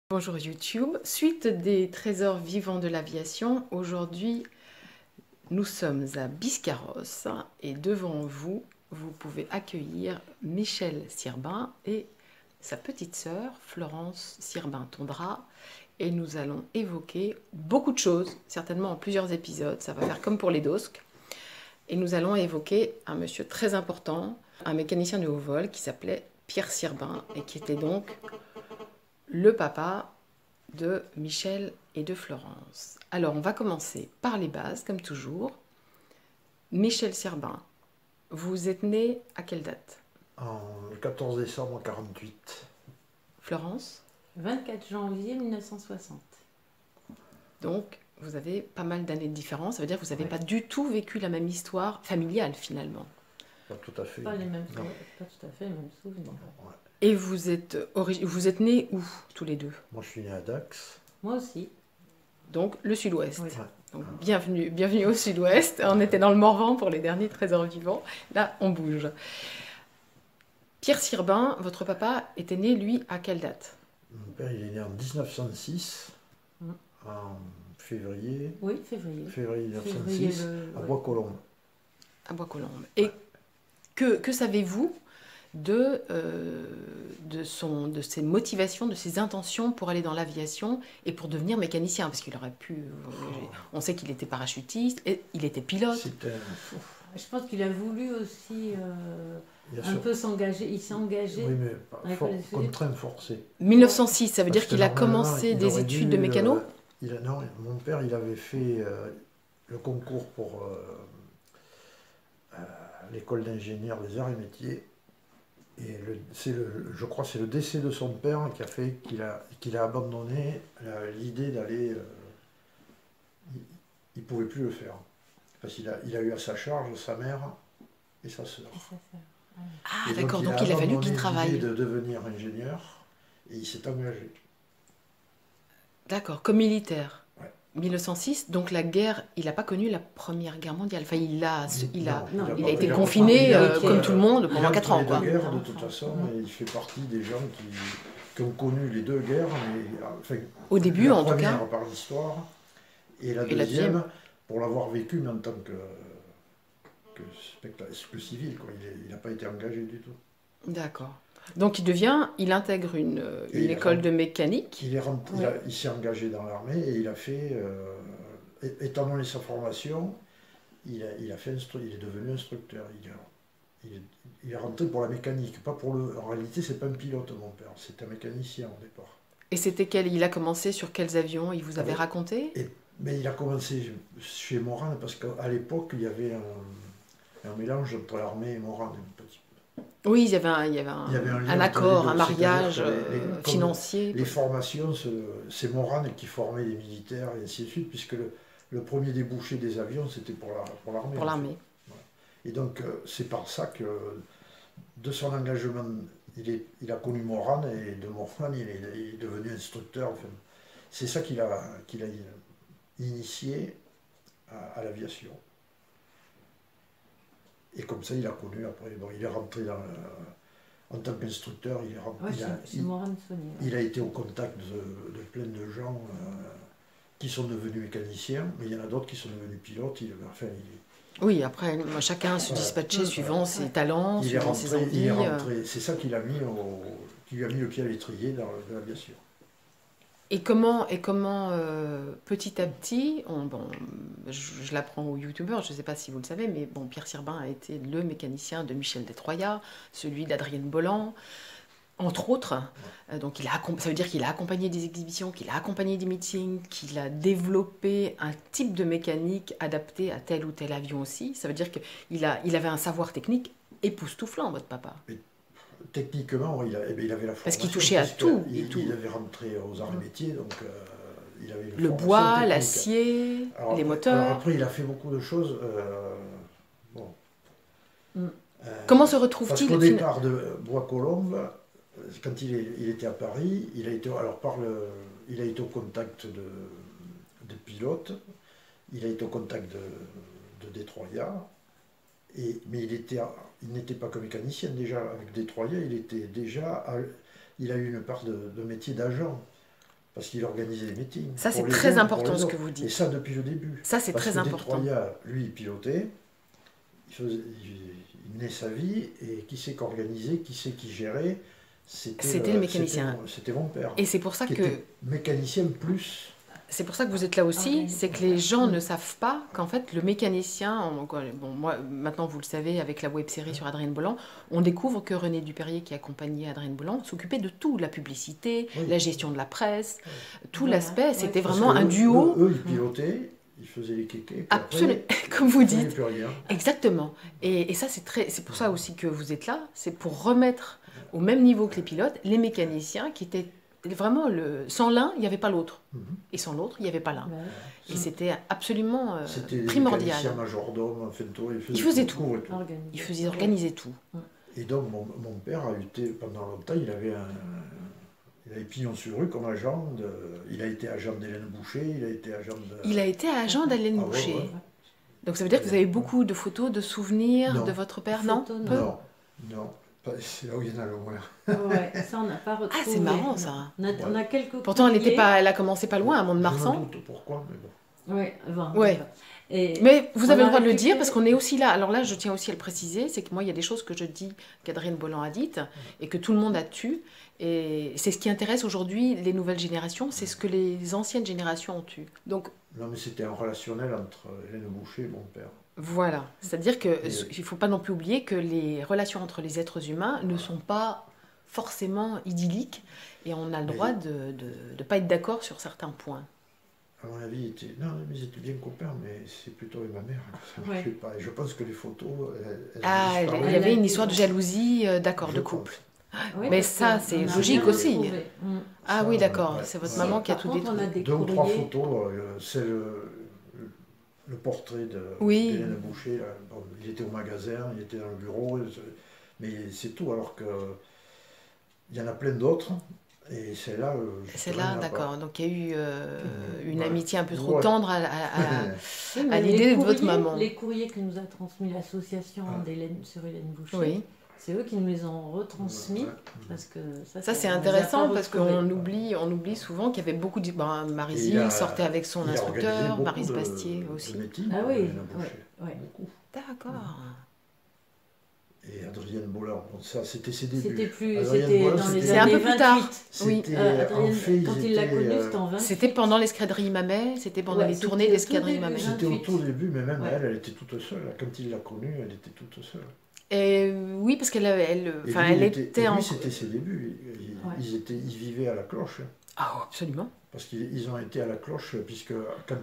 Bonjour YouTube, suite des trésors vivants de l'aviation, aujourd'hui nous sommes à Biscarrosse et devant vous, vous pouvez accueillir Michel Sirbin et sa petite sœur Florence Sirbin-Tondra et nous allons évoquer beaucoup de choses, certainement en plusieurs épisodes, ça va faire comme pour les DOSC. Et nous allons évoquer un monsieur très important, un mécanicien de haut vol qui s'appelait Pierre Sirbin et qui était donc le papa de Michel et de Florence. Alors, on va commencer par les bases, comme toujours. Michel Sirbin, vous êtes né à quelle date? En 14 décembre 48. Florence? 24 janvier 1960. Donc, vous avez pas mal d'années de différence. Ça veut dire que vous n'avez Oui. pas du tout vécu la même histoire familiale, finalement. Pas tout à fait. Pas, les mêmes, Non. pas tout à fait les mêmes souvenirs. Ouais. Et vous êtes nés où, tous les deux? Moi, je suis né à Dax. Moi aussi. Donc, le sud-ouest. Oui. Ouais. Donc, bienvenue au sud-ouest. On était dans le Morvan pour les derniers trésors vivants. Là, on bouge. Pierre Sirbin, votre papa, était né, lui, à quelle date? Mon père, il est né en 1906, Mm. en février, Oui, février. février 1906, Février à ouais. Bois-Colombes. À Bois-Colombes. Et que savez-vous de ses motivations, de ses intentions pour aller dans l'aviation et pour devenir mécanicien? Parce qu'il aurait pu... on sait qu'il était parachutiste, et il était pilote. C'était Je pense qu'il a voulu aussi il a un sur- peu s'engager. Il s'est engagé. Oui, mais Ouais, for- il fallait- contraint forcé. 1906, ça veut dire Parce que qu'il a normalement, commencé il des aurait études dû, de mécano? Non, mon père, il avait fait le concours pour l'école d'ingénieurs des arts et métiers. Et je crois que c'est le décès de son père qui a fait qu'il a abandonné l'idée d'aller. Il ne pouvait plus le faire. Parce qu'il a eu à sa charge sa mère et sa sœur. Et ça, ça. Ah, Et d'accord, donc il a fallu qu'il abandonné travaille. l'idée de devenir ingénieur et il s'est engagé. D'accord, comme militaire. Ouais. 1906, donc la guerre, il n'a pas connu la Première Guerre mondiale. Enfin, il a il été a- confiné, il a été- comme tout le monde, Il pendant a 4 entre ans, les quoi. deux guerres, de toute façon, et il fait partie des gens qui ont connu les deux guerres, enfin, Au début, la en tout première cas. par l'histoire, et la Et la deuxième deuxième. pour l'avoir vécu, mais en tant que civil, quoi. Il n'a pas été engagé du tout. D'accord. Donc il intègre une Et il école rentre. de mécanique. Il s'est engagé dans l'armée et il a fait, étant donné sa formation, il est devenu instructeur. Il est rentré pour la mécanique, pas pour le. En réalité, c'est pas un pilote, mon père, c'est un mécanicien au départ. Et il a commencé sur quels avions? Il vous avait Oui. raconté? Mais il a commencé chez Morane parce qu'à l'époque, il y avait un mélange entre l'armée et Morane, un petit peu. Oui, il y avait Il y avait un lien un entre accord, les un deux, mariage c'est-à-dire que comme financier. Les formations, c'est Morane qui formait les militaires et ainsi de suite, puisque le premier débouché des avions, c'était pour l'armée. Pour l'armée. Et donc, c'est par ça que, de son engagement, il a connu Morane, et de Morane, il est devenu instructeur. Enfin, c'est ça qu'il a initié à l'aviation. Et comme ça, il a connu après. Bon, il est rentré en tant qu'instructeur, Ouais, c'est Morane Saunier. il a été au contact de plein de gens qui sont devenus mécaniciens, mais il y en a d'autres qui sont devenus pilotes. Oui, après, chacun se dispatchait suivant ses talents, Il est suivant ses rentré, il est envies. rentré. C'est ça qui lui a mis le pied à l'étrier dans l'aviation. Et comment petit à petit, je l'apprends aux youtubeurs, je ne sais pas si vous le savez, mais bon, Pierre Sirbin a été le mécanicien de Michel Destroyat, celui d'Adrienne Bolland, entre autres. Donc ça veut dire qu'il a accompagné des exhibitions, qu'il a accompagné des meetings, qu'il a développé un type de mécanique adapté à tel ou tel avion aussi. Ça veut dire qu'il avait un savoir technique époustouflant, votre papa. Techniquement, il avait la formation. Parce qu'il touchait à tout. Il avait rentré aux arts et métiers, donc il avait une Le formation bois, technique. l'acier, Alors les après- moteurs. alors après, il a fait beaucoup de choses. Bon. Mm. Comment se Parce retrouve-t-il qu'au départ de Bois-Colombes, quand il était à Paris, il a été au contact de pilotes, il a été au contact de Destroyat, mais il n'était pas que mécanicien déjà. Avec Destroyat, il a eu une part de métier d'agent. parce qu'il organisait des meetings. Ça, c'est pour les très uns, pour important les ce que autres. vous dites. Et ça, depuis le début. Ça, c'est Parce très que important. Détroyat, lui, il pilotait, il menait sa vie, et qui c'est qu'organisait, qui c'est qui gérait, C'était le mécanicien. C'était mon père. Et c'est pour ça qui que... était mécanicien plus. C'est pour ça que vous êtes là aussi, c'est que les gens ne savent pas qu'en fait le mécanicien, bon, moi maintenant vous le savez avec la web-série sur Adrienne Bolland, on découvre que René Dupérier qui accompagnait Adrienne Bolland s'occupait de tout, la publicité, Oui. la gestion de la presse, tout Voilà. l'aspect, c'était Parce vraiment que un duo. Eux, ils pilotaient, ils faisaient les kékés. puis Absolument, après, comme vous ils faisaient dites. plus rien. Exactement. Et ça, c'est pour ça aussi que vous êtes là, c'est pour remettre au même niveau que les pilotes, les mécaniciens qui étaient vraiment, sans l'un, il n'y avait pas l'autre. Mhm. Et sans l'autre, il n'y avait pas l'un. Bah, Et c'était absolument C'était des primordial. mécaniciens majordomes, enfin, Ils faisaient tout. et organisé. Il faisait organiser tout. Et donc, mon père a été, pendant longtemps, il avait pignon sur rue comme agent. Il a été agent d'Hélène Boucher, il a été agent de. Il a été agent d'Hélène Ah ouais, Boucher. ouais. Donc ça veut dire que vous avez beaucoup de photos, de souvenirs Non. de votre père, De non photos, Peu Non, non. C'est là où il y en a le moins. Ouais, ça on n'a pas retrouvé. Ah, c'est marrant ça. On a quelques Pourtant, courriers. elle a commencé pas loin, à Je me Mont-de-Marsan. doute pourquoi, mais bon. Ouais, bon, Ouais. d'accord. Et Mais vous avez On le a droit de le récupéré- dire parce qu'on est aussi là. Alors là, je tiens aussi à le préciser, c'est que moi, il y a des choses que je dis qu'Adrienne Bolland a dites et que tout le monde a tues. Et c'est ce qui intéresse aujourd'hui les nouvelles générations, c'est ce que les anciennes générations ont tué. Donc Non, mais c'était un relationnel entre Hélène Boucher et mon père. voilà, c'est-à-dire qu'il ne faut pas non plus oublier que les relations entre les êtres humains ne sont pas forcément idylliques et on a le droit de ne pas être d'accord sur certains points. À mon avis, non, mais ils étaient bien copains, mais c'est plutôt avec ma mère que ça marchait pas. Et je pense que les photos, elles Ah, ont disparu. il y avait une histoire de jalousie, d'accord, Je de pense. couple. ouais, mais parce ça, que c'est on a logique rien aussi. retrouvé. Ah Ça, oui, d'accord, ouais. c'est votre Ouais. maman qui a Par tout contre, détruit. on a des Deux ou trois courriers. photos. C'est le portrait Oui. d'Hélène Boucher. Là. Bon, il était au magasin, il était dans le bureau, mais c'est tout. Alors que il y en a plein d'autres. Et celle-là, Celle-là, d'accord. Donc il y a eu une Ouais. amitié un peu trop Ouais. tendre Oui, mais à les l'idée de votre courriers- maman. Les courriers que nous a transmis l'association Ah. sur Hélène Boucher, Oui, c'est eux qui nous les ont retransmis. Ouais. Parce que ça c'est on les a intéressant pas parce retrouvés. qu'on oublie souvent qu'il y avait beaucoup de... Ben, Et Marie-Zille sortait avec son il a organisé instructeur, beaucoup Marise de- Bastier de aussi. meetings, Ah oui, Hélène Boucher. ouais. Beaucoup. D'accord. Et Adrienne Bollard, bon, ça c'était ses débuts. C'était plus, Adrienne c'était Bollard, dans les C'est un années peu plus tard. 28. Oui. C'était, Adrienne, en fait, quand ils il l'a étaient, connue, c'était en 28. C'était pendant l'escadrille Mamet, c'était pendant Ouais, les tournées c'était au d'escadrille tout Mamet. début. C'était au 28. tout début, mais même Ouais. elle était toute seule. Quand il l'a connue, elle était toute seule. Et oui, parce qu'elle Et enfin, lui, elle il était et en... lui, c'était ses débuts. Ouais. Ils vivaient à la cloche. Hein, Ah, absolument. parce qu'ils ont été à la cloche, puisque quand,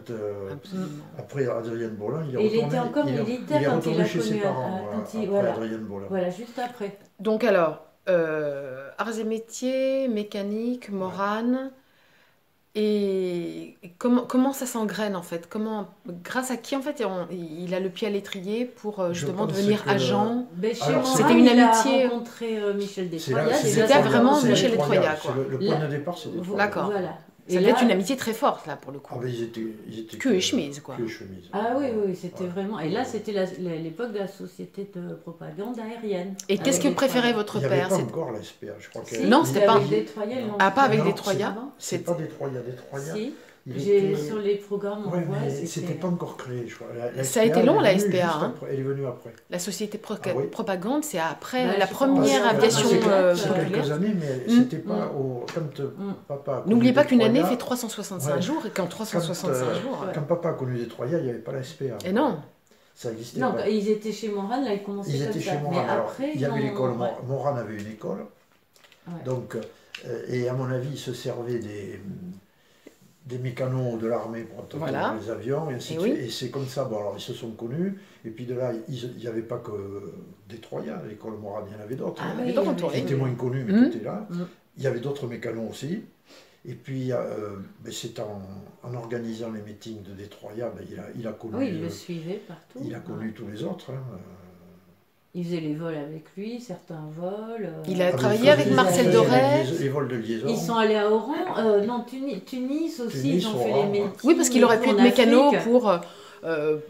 Absolument. après Adrienne Bolland, il est Et il retourné, était encore il est militaire il est quand il retourné a chez connu ses parents, quand il- après voilà. Adrienne Bolland. Voilà, juste après. Donc alors, arts et métiers, mécanique, morane, et comment ça s'engraine en fait? Grâce à qui en fait il a le pied à l'étrier pour Je justement pense devenir que- agent? Ben, chez Alors, Morin, c'était une il a amitié- rencontré Michel C'est là- Destroyat. c'est déjà, C'était ça- vraiment c'est Michel Destroyat, Destroyat, quoi. Le point de départ, c'est Destroyat. D'accord. Voilà. Ça Et devait là- être une amitié très forte là pour le coup. Ah ben ils étaient Queue et chemise, quoi. Queue et chemise. Ah oui, oui, c'était Ouais. vraiment. Et là, c'était l'époque de la société de propagande aérienne. Et qu'est-ce que Avec préférait Destroyat. votre Il n'y avait père? pas C'est- encore la SPA, je crois Si, qu'elle. Non, c'était il pas- avait Destroyat, ils l'ont Ah, pas fait. avec Non, Destroyat. Avant. C'est pas Destroyat. Si, il j'ai était- sur les programmes, on Ouais, voit. mais c'était pas encore créé, je crois. La Ça a SPA, été long, elle la est venue SPA, juste hein. après, elle est venue après. La société Ah oui. propagande, c'est après Ouais, la je première pense. aviation C'est quelques populaire. années, mais Mm. c'était pas au. Quand papa. a connu N'oubliez pas qu'une année Destroyat, fait 365 Ouais. jours et qu'en 365 Quand, jours. Quand papa a connu Destroyat, il n'y avait pas la SPA. Et non. Ça existait Non, pas. ils étaient chez Moran, là, ils commençaient Ils comme étaient ça. chez Mais Moran. Alors, après, il y avait ils ont- l'école. ouais. Moran avait une école. Ouais. Donc, et à mon avis, il se servait des mécanos de l'armée pour entretenir Voilà. les avions, et ainsi Et de oui. suite. Et c'est comme ça. Bon, alors ils se sont connus, et puis de là, il n'y avait pas que Destroyat, l'école Moran, il y en avait d'autres. Ah, hein, mais oui, donc, oui, on qui oui. étaient moins connus, mais Mm. qui étaient là. Mm. Il y avait d'autres mécanos aussi. Et puis, ben, c'est en organisant les meetings de Destroyat, ben, il a connu, Oui, il le suivait partout. il a connu tous les autres. Hein. Il faisait les vols avec lui, certains vols. Il a Ah, ben, travaillé il faisait avec les- Marcel il faisait Doré. les vols de liaison. Ils sont allés à Oran, non, Tunis aussi, Tunis, ils ont fait Oran, les ouais. meetings. Oui, parce qu'il aurait pu en être mécano Afrique.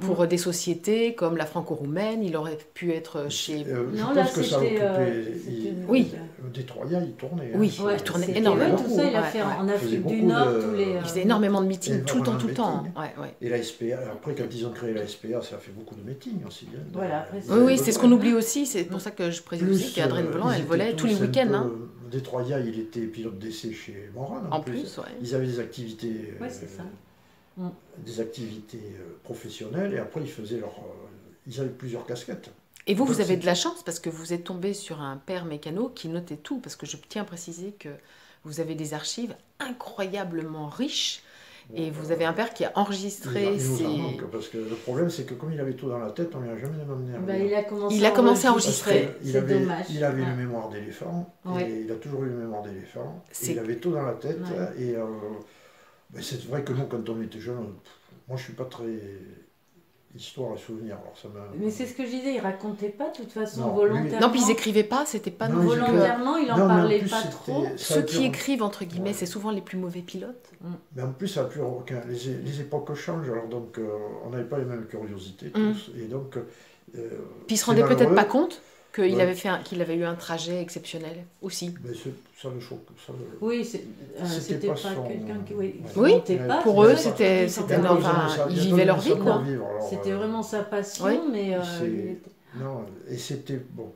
pour des sociétés comme la franco-roumaine. Il aurait pu être chez... Je Non, pense là, que ça c'était, occupait. c'était- Oui. des Troyens, il tournait. Hein. Oui, Ouais, il tournait c'était- énormément. ouais, tout ça, il a Ouais, fait ouais. en Il faisait Afrique du beaucoup Nord, de- tous les... Il faisait énormément de meetings, tout le temps, énormément tout le de temps. meetings. Ouais, ouais. Et la SPA, après, quand ils ont créé la SPA, ça a fait beaucoup de meetings aussi. Hein. Voilà, après, Ils Oui, avaient oui, c'est ce besoin. qu'on oublie aussi. C'est pour ça que je précise aussi Plus, qu'Adrienne Volant, ils elle étaient volait tous les tous un week-ends. peu- Hein. Des Troyens, il était pilote d'essai chez Moran. En plus, ouais. Ils avaient des activités, Ouais, c'est ça. des activités professionnelles, et après, ils faisaient leur... ils avaient plusieurs casquettes. Et vous, Donc, vous avez c'est- de la chance parce que vous êtes tombé sur un père mécano qui notait tout. Parce que je tiens à préciser que vous avez des archives incroyablement riches. Et vous avez un père qui a enregistré Il nous en ses... manque, parce que le problème, c'est que comme il avait tout dans la tête, on ne lui a jamais demandé à Bah, rien. Il a commencé à Parce enregistrer. qu'il C'est avait, dommage. il avait Ouais. une mémoire d'éléphant, Ouais. et il a toujours eu une mémoire d'éléphant. Et C'est- il avait tout dans la tête, Ouais. et ben, c'est vrai que nous, quand on était jeunes, moi je suis pas très histoire et souvenir, alors ça m'a... Mais c'est ce que je disais, il racontait pas de toute façon Non, volontairement. Non, puis ils écrivaient pas, c'était pas Non, nous. ils écrivaient- Volontairement, il en Non, mais en parlait plus, pas c'était- trop. ça a Ceux été qui en- écrivent, entre guillemets, Ouais. c'est souvent les plus mauvais pilotes. Mais en plus, ça a plus aucun... les époques changent, alors donc on n'avait pas les mêmes curiosités tous, et donc... Puis ils se c'est rendaient peut-être malheureux. pas compte qu'il Ouais. avait qu'il avait eu un trajet exceptionnel aussi. Mais ça le choque. Ça le... Oui, C'était c'était pas pas son- quelqu'un qui... Oui, Ouais. il Oui, montait pas, pour c'est eux, ça, c'était- il c'était s'en leur- parlait. enfin, ils vivaient leur vie, quoi. C'était vraiment sa passion, Oui. mais C'est- il était- Non, et c'était bon.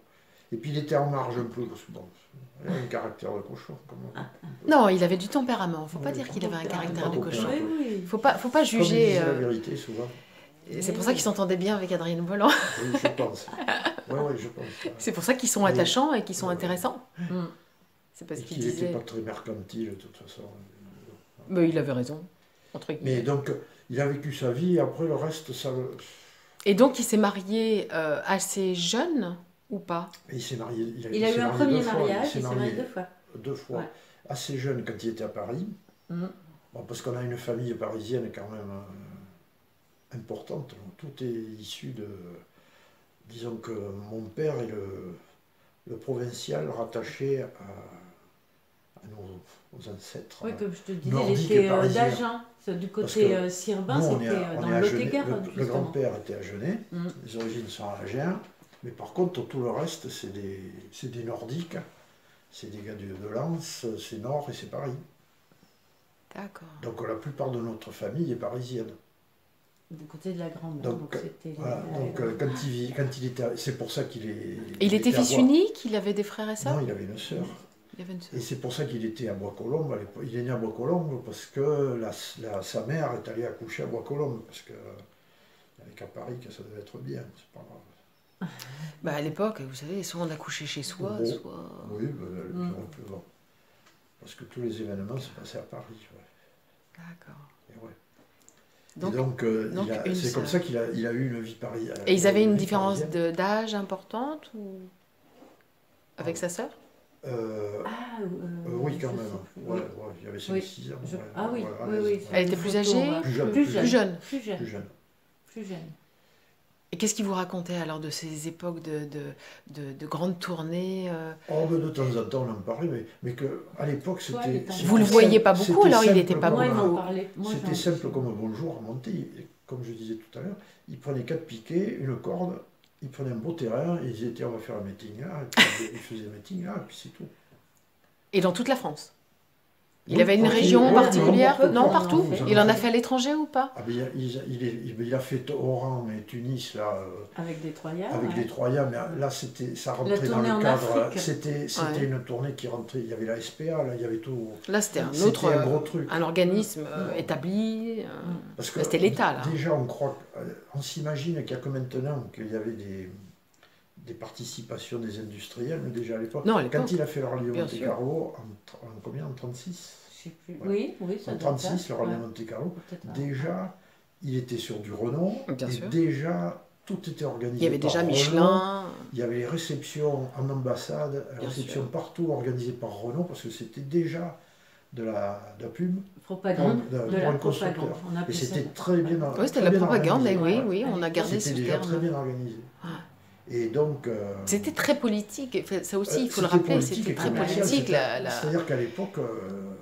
Et puis il était en marge un peu, parce que bon, il avait un caractère de cochon. Non, il avait du tempérament. Faut pas Oui, dire qu'il avait un tempérament. caractère de Oui, cochon. Oui, oui. Faut pas Comme il juger. disait la vérité souvent. C'est pour ça qu'ils s'entendaient bien avec Adrien Volant. Oui, je pense. Oui, je pense. C'est pour ça qu'ils sont Mais- attachants et qu'ils sont Ouais. intéressants. Mm. C'est parce Et qu'il qu'il n'était disait. pas très mercantile, de toute façon. Mais il avait raison. Entre guillemets. Mais donc, il a vécu sa vie, et après le reste, ça le... Eh Et donc il s'est marié assez jeune ou pas? Et il s'est marié. Il a s'est eu un marié premier deux fois, mariage, il s'est il s'est marié marié 2 fois. 2 fois. Ouais. Assez jeune quand il était à Paris. Mm. Bon, parce qu'on a une famille parisienne quand même importante. Tout est issu de... Disons que mon père est le provincial rattaché à nos ancêtres. Oui, comme je te disais, Nordique il et était parisien. d'Agen. Du Parce côté que Sirbin, Nous, on est c'était à- on dans est le à Genève. Lot-et-Garonne, Le justement. grand-père était à Genève, Mm. les origines sont à Agen, mais par contre, tout le reste, c'est des Nordiques, c'est des gars de Lens, c'est Nord et c'est Paris. D'accord. Donc la plupart de notre famille est parisienne. Du côté de la grand-mère. Donc, Donc, c'était... Voilà. Donc quand il était, c'est pour ça qu'il est. Et il était à fils Bois- unique? Il avait des frères et sœurs? Non, il avait une sœur. Il avait une sœur. Et c'est pour ça qu'il était à Bois-Colombes. À l'époque. Il est né à Bois-Colombes parce que sa mère est allée accoucher à Bois-Colombes. Parce qu'il n'y avait qu'à Paris que ça devait être bien. C'est pas grave. Bah, à l'époque, vous savez, soit on accouchait chez soi, Bon. soit... Oui, un peu bon. Parce que tous les événements se passaient à Paris. Ouais. D'accord. Et ouais. Donc, Et donc, donc une c'est comme sœur. ça qu'il a eu une vie parisienne. et ils avaient une différence d'âge importante ou... avec sa sœur? Ah, Oui, quand je même. sais plus. Ouais, il y avait 5-6 ans. ouais, Ah oui, ouais, oui, oui. Elle était plus âgée? Plus jeune. Plus Plus jeune. jeune. Plus jeune. Plus jeune. Plus jeune. Et qu'est-ce qu'il vous racontait alors de ces époques de grandes tournées Oh, ben, de temps en temps, on en parlait, mais qu'à l'époque, Toi, c'était... il était en- Vous le voyez pas beaucoup, alors il était pas Moi, il beaucoup. m'en parlait. Moi, C'était j'en- simple comme un bonjour à monter. Et comme je disais tout à l'heure, ils prenaient 4 piquets, une corde, ils prenaient un beau terrain, et ils étaient, on va faire un meeting là, et puis ils faisaient un meeting là, et puis c'est tout. Et dans toute la France? Il Oui, avait une partout, région oui, particulière? oui, Non, oui, partout? oui, Il en a fait à l'étranger ou pas? Ah, ben, il a fait Oran et Tunis, là, Avec des Troyens. avec ouais. les Troyens, mais là, ça rentrait dans tournée le en cadre. Afrique. C'était Ouais. une tournée qui rentrait, il y avait la SPA, là, il y avait tout. Là, c'était un C'était autre... un gros truc. un organisme établi. Parce que C'était l'État, là. Déjà, on s'imagine qu'il y a que maintenant qu'il y avait des participations des industriels, mais déjà à l'époque, Non, à l'époque. quand il a fait le rallye Bien Monte sûr. Carlo, en combien? En 36? Je sais plus. Ouais. Oui, ça En doit être 36, ça. le rallye Ouais. Monte Carlo, Peut-être pas. déjà, il était sur du Renault, Bien et sûr. déjà, tout était organisé Il y avait par déjà Renault. Michelin. Il y avait les réceptions en ambassade, Bien réceptions sûr. partout organisées par Renault, parce que c'était déjà de la pub Propagande. de De la un constructeur. propagande. On Et appelait ça. c'était très bien Oui, c'était de très la bien propagande, et organisé. oui, on a gardé ce C'était déjà très terme. bien organisé. Ah. Et donc... C'était très politique. Et ça aussi, il faut le c'était rappeler, politique c'était et très commercial, politique. c'était- C'est-à-dire qu'à l'époque,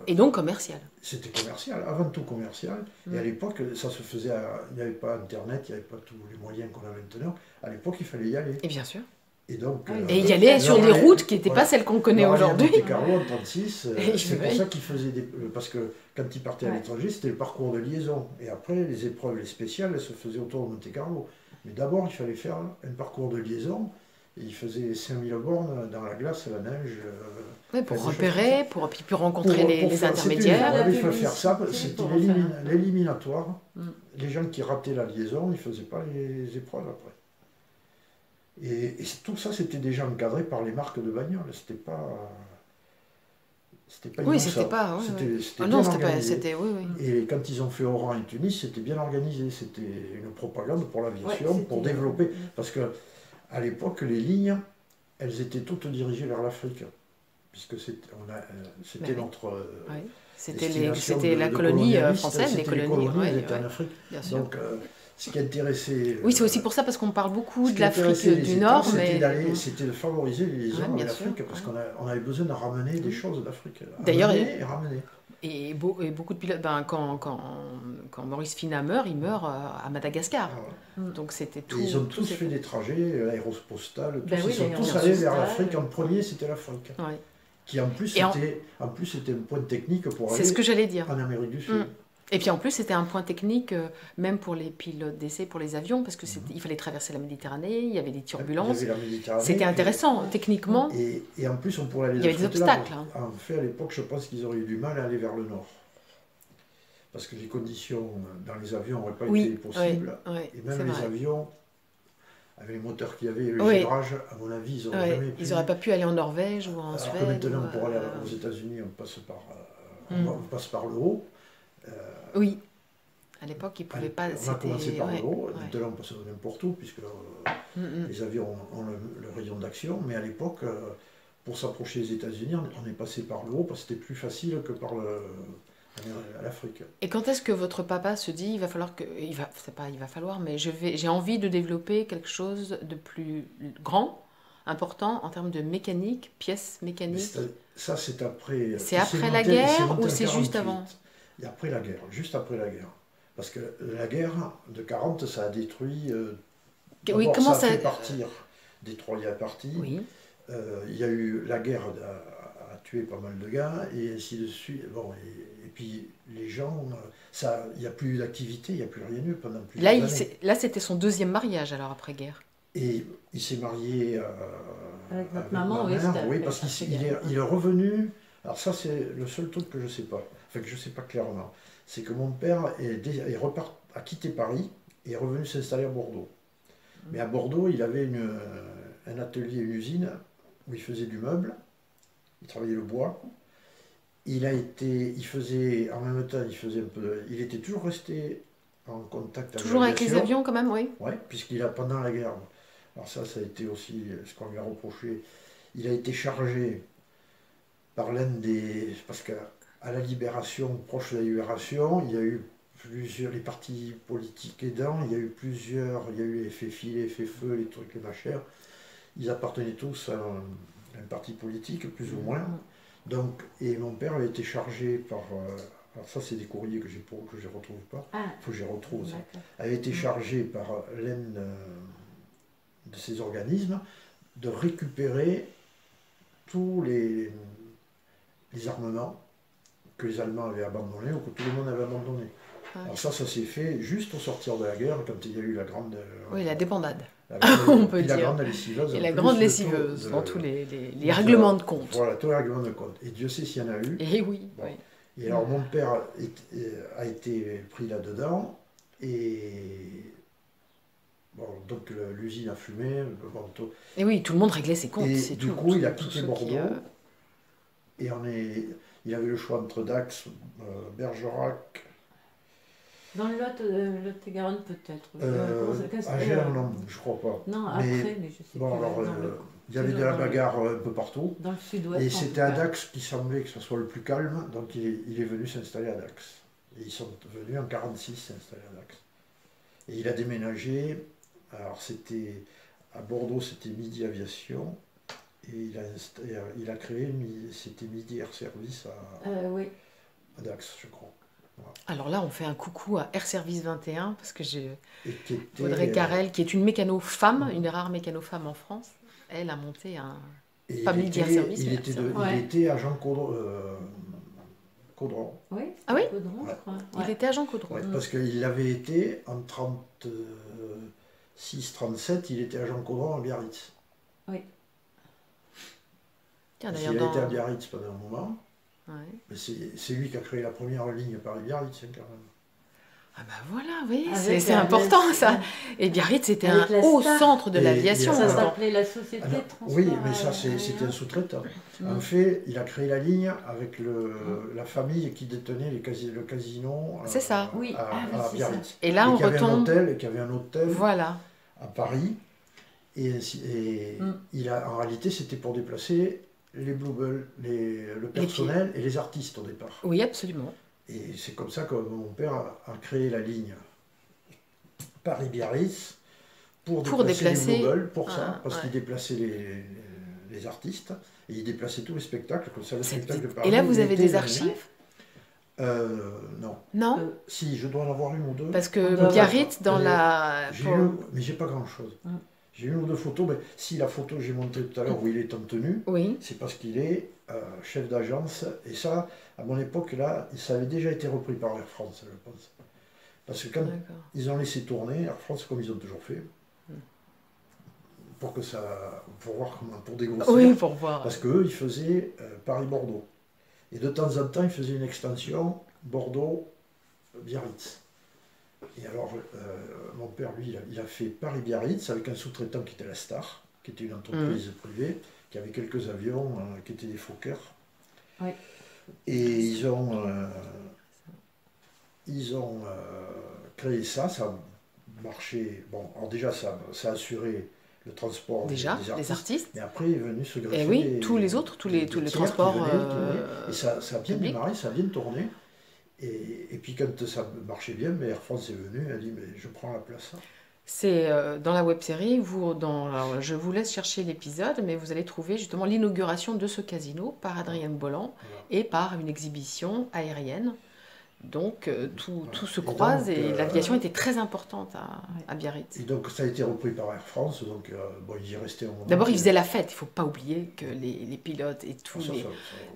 Et donc commercial. c'était commercial, avant tout commercial. Et à l'époque, ça se faisait... Il n'y avait pas Internet, il n'y avait pas tous les moyens qu'on a maintenant. À l'époque, il fallait y aller. Et bien sûr. Et donc, Et il y allait sur des routes qui n'étaient pas celles qu'on connaît aujourd'hui. Monte Carlo en 36, Et c'est pour oui. ça qu'il faisait des... Parce que quand il partait à l'étranger, c'était le parcours de liaison. Et après, les épreuves, les spéciales, elles se faisaient autour de Monte Carlo. Mais d'abord, il fallait faire un parcours de liaison. Et il faisait 5000 bornes dans la glace, la neige. Oui, pour repérer, puis rencontrer les intermédiaires. Il fallait faire ça, c'était l'éliminatoire. Les gens qui rataient la liaison, ils ne faisaient pas les épreuves après. Et tout ça, c'était déjà encadré par les marques de bagnoles. C'était pas oui, c'était pas. C'était non, bien c'était pas. organisé. C'était oui. Et quand ils ont fait Oran et Tunis, c'était bien organisé. C'était une propagande pour l'aviation, pour développer. Parce que à l'époque, les lignes, elles étaient toutes dirigées vers l'Afrique, puisque c'était notre. C'était la colonie française, les colonies. Elles étaient en Afrique. Bien sûr. Donc, ce qui intéressait... Oui, c'est aussi pour ça, parce qu'on parle beaucoup de l'Afrique du Nord, mais... C'était de favoriser les liaisons avec l'Afrique, parce qu'on avait besoin de ramener des choses d'Afrique. D'ailleurs, ramener. Et beaucoup de pilotes... quand Maurice Finat meurt, il meurt à Madagascar. Donc c'était tout... Et ils ont tous fait des trajets, l'aéropostale, ils sont tous tous allés vers l'Afrique. En premier, c'était l'Afrique. Ouais. Qui en plus, c'était un point technique pour aller ce que j'allais dire. En Amérique du Sud. Et puis en plus, c'était un point technique, même pour les pilotes d'essai, pour les avions, parce il fallait traverser la Méditerranée, il y avait des turbulences. C'était intéressant, techniquement. Et en plus, on pourrait aller... Il y avait des obstacles. En fait, à l'époque, je pense qu'ils auraient eu du mal à aller vers le nord. Parce que les conditions dans les avions n'auraient pas été possibles. Et même les avions, avec les moteurs qu'il y avait, le givrage, à mon avis, ils n'auraient jamais pu... Ils n'auraient pas pu aller en Norvège ou en Suède. Alors que maintenant, pour aller aux États-Unis, on passe par le haut. Oui, à l'époque, ils ne pouvaient pas... On a commencé par le haut, maintenant on passe n'importe où, puisque les avions ont le rayon d'action, mais à l'époque, pour s'approcher des États-Unis, on est passé par le haut, parce que c'était plus facile que par l'Afrique. Et quand est-ce que votre papa se dit, il va falloir que... c'est pas il va falloir, mais j'ai envie de développer quelque chose de plus grand, important, en termes de mécanique, pièces mécaniques? Ça, c'est après... C'est après la guerre ou c'est juste avant? Et après la guerre, juste après la guerre. Parce que la guerre de 40, ça a détruit... comment ça a fait partir Détroit est parti. Oui. Il y a eu la guerre a tué pas mal de gars, et ainsi de suite. Bon, et puis les gens, il n'y a plus d'activité, il n'y a plus rien eu pendant plusieurs années. Là, c'était son deuxième mariage, alors, après-guerre. Et il s'est marié avec votre maman, ma mère, oui, parce qu'il est revenu... Alors ça, c'est le seul truc que je ne sais pas. Enfin, que je ne sais pas clairement. C'est que mon père a quitté Paris et est revenu s'installer à Bordeaux. Mais à Bordeaux, il avait un atelier, une usine où il faisait du meuble. Il travaillait le bois. Il faisait, en même temps, il était toujours resté en contact avec toujours avec les avions, quand même, oui. Oui, pendant la guerre. Alors ça a été aussi ce qu'on lui a reproché. Il a été chargé par parce qu'à la libération, proche de la libération, il y a eu les partis politiques aidants, il y a eu les FFI, les FFE, les trucs, les machins. Ils appartenaient tous à un parti politique, plus ou moins. Donc, et mon père avait été chargé par... alors ça, c'est des courriers que je ne retrouve pas. Il faut que je les retrouve. Ça. Avait été chargé par l'un de ces organismes de récupérer tous les armements que les Allemands avaient abandonnés ou que tout le monde avait abandonnés. Alors ça s'est fait juste au sortir de la guerre, quand il y a eu la grande... oui, la débandade, on peut dire. La grande lessiveuse. Et la grande lessiveuse, dans tous les règlements de compte. Voilà, tous les règlements de compte. Et Dieu sait s'il y en a eu. Et oui, bon. Et alors mon père a été pris là-dedans, et... Bon, donc l'usine a fumé. Et oui, tout le monde réglait ses comptes. Et du coup, il a quitté Bordeaux. Et il avait le choix entre Dax, Bergerac. Dans le Lot-et-Garonne, peut-être. Agère, non, je crois pas. Non, après, mais je sais bon, plus. Alors, il y avait de la bagarre un peu partout. Dans le sud-ouest. Et c'était à Dax qui semblait que ce soit le plus calme, donc il est venu s'installer à Dax. Et ils sont venus en 1946 s'installer à Dax. Et il a déménagé. Alors, à Bordeaux, c'était Midi Aviation. Et il a créé, c'était Midi Air Service à Dax, je crois. Voilà. Alors là, on fait un coucou à Air Service 21, parce que Audrey Carrel, qui est une mécano femme, une des rares mécano femmes en France. elle, a monté un Et familier service. il était agent Caudron. Oui, Ah oui Caudron, Ouais. je crois. Il Ouais. était agent Caudron. Ouais, parce qu'il avait été en 36-37, il était agent Caudron à Biarritz. Tiens, Parce d'ailleurs, qu'il a été à Biarritz pendant un moment. Ouais. Mais c'est lui qui a créé la première ligne Paris-Biarritz, hein, quand même. Ah bah voilà, vous voyez, Avec c'est la- important la- ça. Et Biarritz, c'était Avec un la haut Star. centre de Et- l'aviation. et Ça alors- s'appelait la Société Alors, de Transport. oui, mais ça, c'était un sous-traitant. En Mm. fait, il a créé la ligne avec la famille qui détenait le casino C'est ça. Oui. à, Ah oui, à c'est Biarritz. Et là, on qui avait un retombe. hôtel, et qui avait un hôtel Voilà. à Paris. Et Mm. en réalité, c'était pour déplacer les Bluebell, le personnel et les artistes au départ. Oui, absolument. Et c'est comme ça que mon père a créé la ligne Paris-Biarritz pour déplacer les Bluebell, pour ça, parce qu'il déplaçait les artistes et il déplaçait tous les spectacles, comme ça le spectacle de Paris. Et là, vous avez des l'été, archives? Non. Non? Si, je dois en avoir une ou deux. Parce On que doit Biarritz, dans Mais la. mais j'ai pas grand-chose. Mm. J'ai une ou deux photos, mais si la photo que j'ai montrée tout à l'heure où il est en tenue, Oui. c'est parce qu'il est chef d'agence. Et ça, à mon époque, là, ça avait déjà été repris par Air France, je pense. Parce que quand D'accord. ils ont laissé tourner, Air France, comme ils ont toujours fait, pour voir comment, pour dégrossir. Oui, pour voir. Parce qu'eux, ils faisaient Paris-Bordeaux. Et de temps en temps, ils faisaient une extension Bordeaux-Biarritz. Et alors, mon père, lui, il a fait Paris-Biarritz avec un sous-traitant qui était la Star, qui était une entreprise privée, qui avait quelques avions qui étaient des Fokker. Oui. Et ils ont créé ça, ça a marché. Bon, alors déjà, ça a assuré le transport Déjà, des les artistes. mais après, il est venu se greffer. Et oui, tous les autres, tous les tiers qui transports. venaient. Et ça a bien publics. démarré, ça a bien tourné. Et puis quand ça marchait bien, mais Air France est venu, elle a dit mais je prends la place. C'est dans la web-série, alors, je vous laisse chercher l'épisode, mais vous allez trouver justement l'inauguration de ce casino par Adrienne Bolland Voilà. et par une exhibition aérienne. Donc tout se Et croise donc, et l'aviation était très importante à Biarritz. Et donc ça a été repris par Air France, donc bon, ils y restaient un moment. D'abord, ils faisaient la fête. Il ne faut pas oublier que les pilotes et tout, Ça,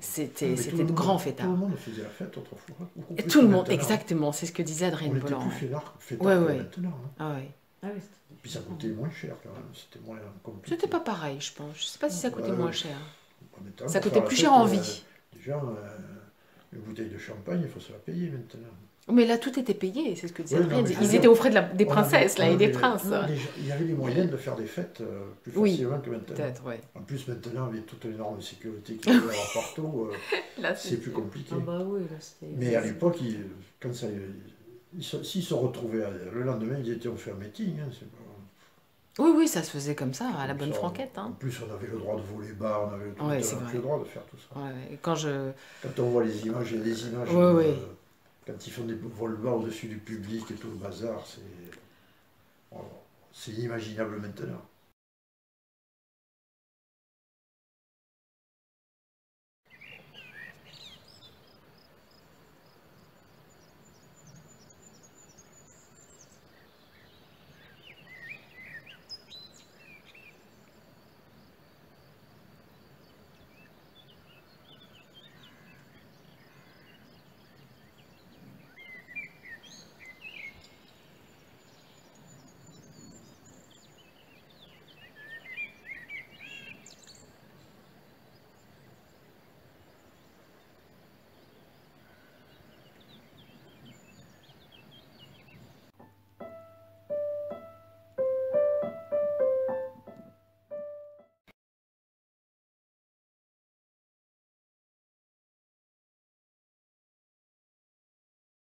c'était mais de tout le monde- grands Tout fêtards. le monde faisait la fête autrefois. Beaucoup Et plus tout le que monde, maintenant. exactement, c'est ce que disait On Adrienne était Bolland. plus fêtards Ouais, que ouais. maintenant. Hein. Ah ouais. Ah oui, Puis ça coûtait moins cher quand même, c'était moins compliqué. C'était pas pareil, je pense. Je sais pas si ça coûtait moins cher. Maintenant, Ça pour coûtait faire la plus fête, cher en vie. Déjà, une bouteille de champagne, il faut se la payer maintenant. Mais là, tout était payé, c'est ce que disait Oui, Adrienne. non, mais je Ils veux étaient dire, aux frais des princesses là, et des princes. Il y avait les moyens de faire des fêtes plus Oui, facilement que maintenant. Peut-être, ouais. En plus, maintenant, avec toutes les normes de sécurité qu'il y a à avoir partout, Là, c'est plus compliqué. Ah bah oui, là c'était. Mais à l'époque, s'ils se retrouvaient le lendemain, ils étaient, on fait un meeting. Hein, c'est pas... Oui, oui, ça se faisait comme ça, à la Comme bonne ça, franquette. En Hein. plus, on avait le droit de voler bas, on avait Ouais, c'est vrai. le droit de faire tout ça. Ouais, ouais. Quand Quand on voit les images, il y a des images. Ouais, ouais. Quand ils font des vols bas au-dessus du public et tout le bazar, c'est inimaginable maintenant.